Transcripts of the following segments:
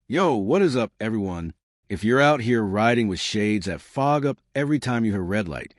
Yo, what is up, everyone? If you're out here riding with shades that fog up every time you hit a red light,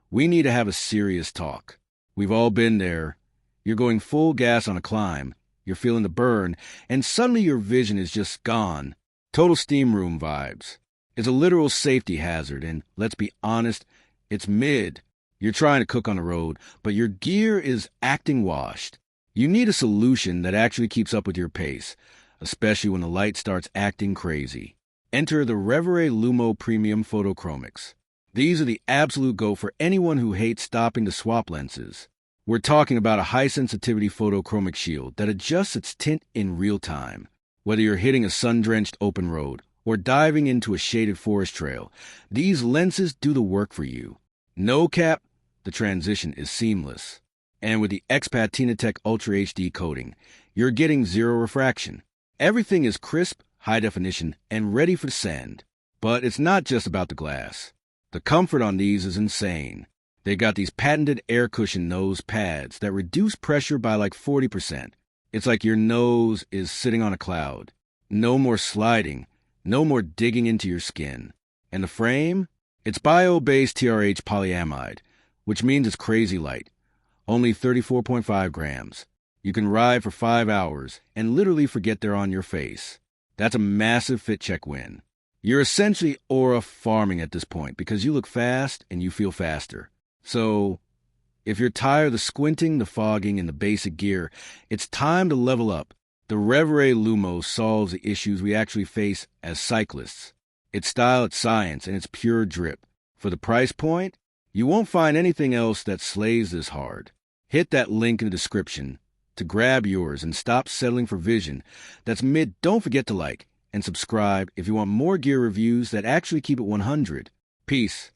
we need to have a serious talk. We've all been there. You're going full gas on a climb, you're feeling the burn, and suddenly your vision is just gone. Total steam room vibes. It's a literal safety hazard, and let's be honest, it's mid. You're trying to cook on the road, but your gear is acting washed. You need a solution that actually keeps up with your pace, especially when the light starts acting crazy. Enter the Revoray Lumo Premium Photochromics. These are the absolute go for anyone who hates stopping to swap lenses. We're talking about a high-sensitivity photochromic shield that adjusts its tint in real time. Whether you're hitting a sun-drenched open road or diving into a shaded forest trail, these lenses do the work for you. No cap, the transition is seamless. And with the XPatina-Tech Ultra-HD coating, you're getting zero refraction. Everything is crisp, high definition, and ready for send. But it's not just about the glass. The comfort on these is insane. They got these patented air cushion nose pads that reduce pressure by like 40%. It's like your nose is sitting on a cloud. No more sliding, no more digging into your skin. And the frame? It's bio-based TRH polyamide, which means it's crazy light. Only 34.5 grams. You can ride for 5 hours and literally forget they're on your face. That's a massive fit check win. You're essentially aura farming at this point because you look fast and you feel faster. So, if you're tired of the squinting, the fogging, and the basic gear, it's time to level up. The Revoray Lumo solves the issues we actually face as cyclists. It's style, it's science, and it's pure drip. For the price point, you won't find anything else that slays this hard. Hit that link in the description to grab yours and stop settling for vision that's mid. Don't forget to like and subscribe if you want more gear reviews that actually keep it 100. Peace.